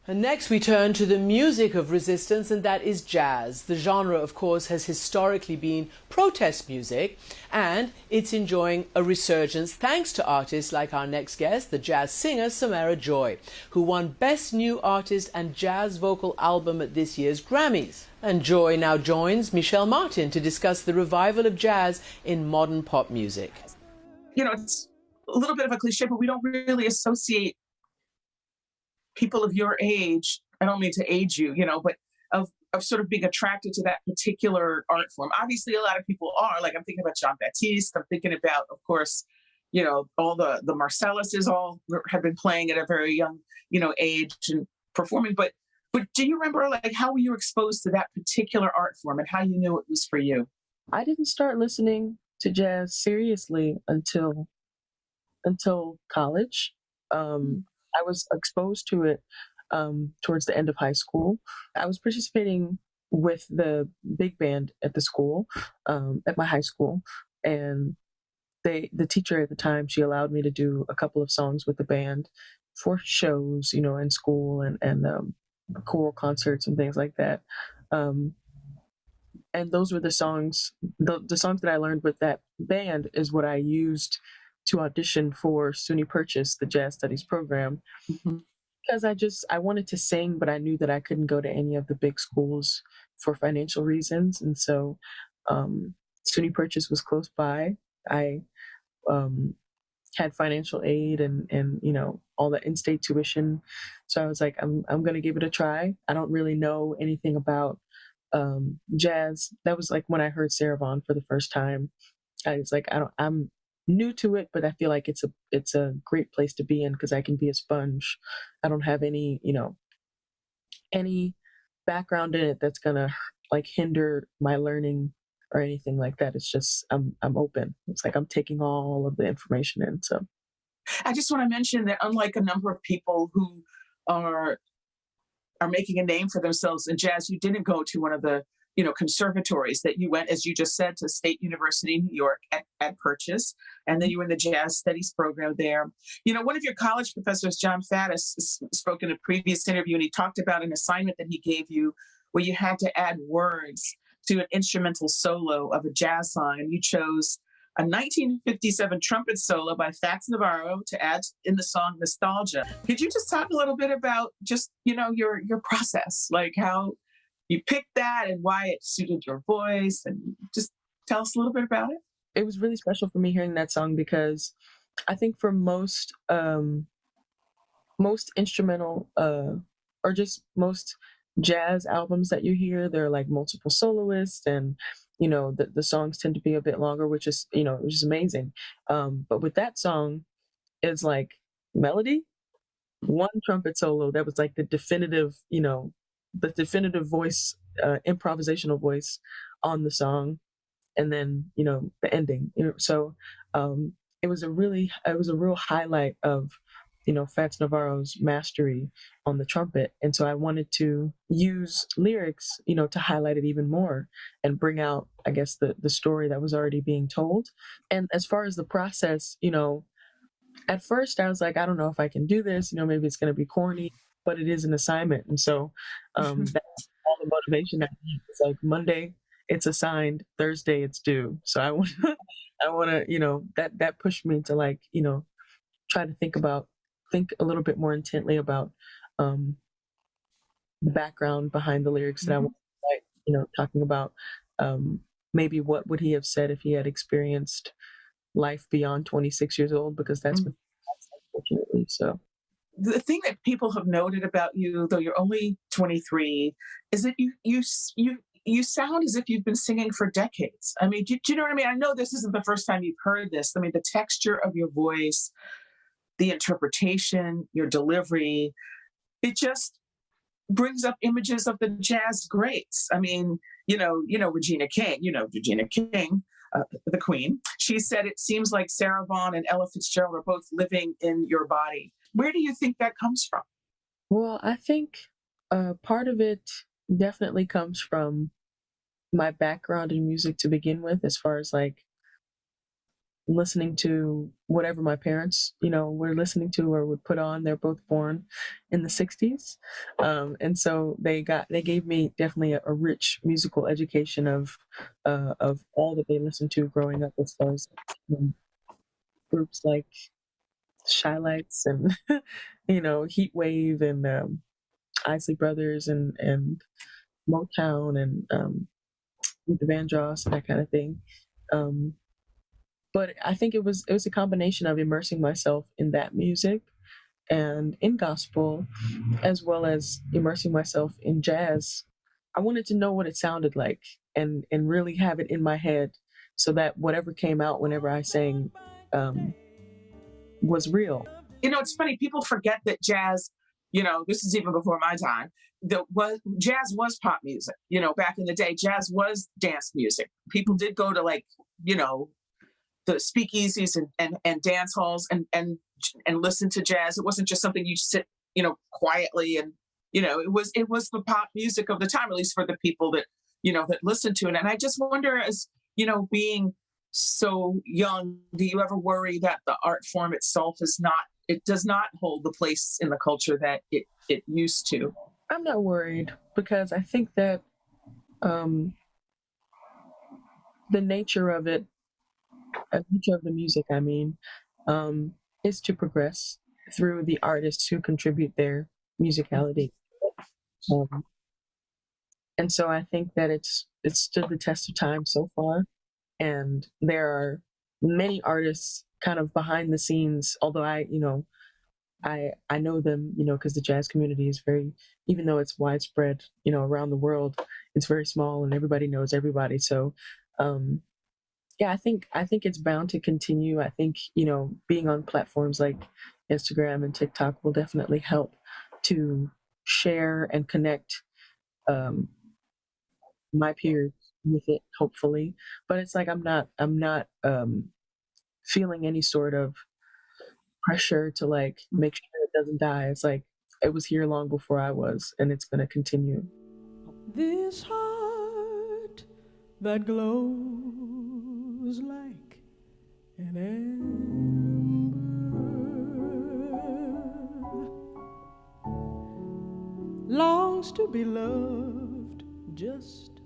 And next we turn to the music of resistance, and that is jazz. The genre, of course, has historically been protest music, and it's enjoying a resurgence thanks to artists like our next guest, the jazz singer Samara Joy, who won Best New Artist and Jazz Vocal Album at this year's Grammys. And Joy now joins Michelle Martin to discuss the revival of jazz in modern pop music. You know, it's a little bit of a cliche, but we don't really associate people of your age, I don't mean to age you, but of sort of being attracted to that particular art form. Obviously, a lot of people are. Like, I'm thinking about Jean-Baptiste. I'm thinking about, of course, all the Marcelluses all have been playing at a very young, age and performing. But do you remember, like, how were you exposed to that particular art form and how you knew it was for you? I didn't start listening to jazz seriously until college. I was exposed to it towards the end of high school. I was participating with the big band at the school, at my high school, and the teacher at the time, she allowed me to do a couple of songs with the band for shows, in school and choral concerts and things like that. And those were the songs, the songs that I learned with that band is what I used to audition for SUNY Purchase, the jazz studies program, because I wanted to sing, but I knew that I couldn't go to any of the big schools for financial reasons. And so SUNY Purchase was close by. I had financial aid and all the in-state tuition. So I was like, I'm going to give it a try. I don't really know anything about jazz. That was like when I heard Sarah Vaughan for the first time. I was like, I'm new to it, but I feel like it's a great place to be in because I can be a sponge. I don't have any background in it that's gonna like hinder my learning or anything like that. It's just I'm open. It's like I'm taking all of the information in. So I just want to mention that unlike a number of people who are making a name for themselves in jazz, you didn't go to one of the conservatories, that you went, as you just said, to State University, New York at Purchase, and then you were in the jazz studies program there. One of your college professors, John Faddis, spoke in a previous interview, and he talked about an assignment that he gave you where you had to add words to an instrumental solo of a jazz song, and you chose a 1957 trumpet solo by Fats Navarro to add in the song Nostalgia. Could you just talk a little bit about just, your process, like how you picked that and why it suited your voice, and just tell us a little bit about it? It was really special for me hearing that song because I think for most instrumental or just most jazz albums that you hear, there are like multiple soloists, and the songs tend to be a bit longer, which is amazing. But with that song, it's like melody, one trumpet solo that was like the definitive voice, improvisational voice on the song, and then the ending. So it was a real highlight of Fats Navarro's mastery on the trumpet, and so I wanted to use lyrics to highlight it even more and bring out, I guess, the story that was already being told. And as far as the process, at first I was like, I don't know if I can do this. Maybe it's going to be corny, but it is an assignment. And so that's all the motivation I need. It's like Monday, it's assigned, Thursday, it's due. So I want to, that pushed me to like, try to think a little bit more intently about the background behind the lyrics that I want to write, talking about maybe what would he have said if he had experienced life beyond 26 years old, because that's what unfortunately. So the thing that people have noted about you, though you're only 23, is that you sound as if you've been singing for decades. I mean, do you know what I mean? I know this isn't the first time you've heard this. I mean, the texture of your voice, the interpretation, your delivery, it just brings up images of the jazz greats. I mean, Regina King, the Queen. She said, it seems like Sarah Vaughan and Ella Fitzgerald are both living in your body. Where do you think that comes from? Well, I think part of it definitely comes from my background in music to begin with, as far as like listening to whatever my parents, were listening to or would put on. They're both born in the '60s, and so they gave me definitely a rich musical education of all that they listened to growing up, as far as groups like Shy Lights and Heat Wave and Isley Brothers and Motown and Luther Vandross and that kind of thing. But I think it was a combination of immersing myself in that music and in gospel, as well as immersing myself in jazz. I wanted to know what it sounded like and really have it in my head, so that whatever came out whenever I sang was real. It's funny, people forget that jazz, this is even before my time, jazz was pop music. Back in the day, jazz was dance music. People did go to, like, the speakeasies and dance halls and listen to jazz. It wasn't just something you sit, quietly, and it was the pop music of the time, at least for the people that that listened to it. And I just wonder, as being so young, do you ever worry that the art form itself does not hold the place in the culture that it used to? I'm not worried, because I think that the nature of it, the nature of the music, I mean, is to progress through the artists who contribute their musicality. And so I think that it's stood the test of time so far. And there are many artists kind of behind the scenes, although I know them, because the jazz community is very, even though it's widespread, around the world, it's very small and everybody knows everybody. So, yeah, I think it's bound to continue. I think, being on platforms like Instagram and TikTok will definitely help to share and connect my peers with it, hopefully. But it's like I'm not feeling any sort of pressure to, like, make sure it doesn't die. It's like it was here long before I was, and it's going to continue. This heart that glows like an ember longs to be loved just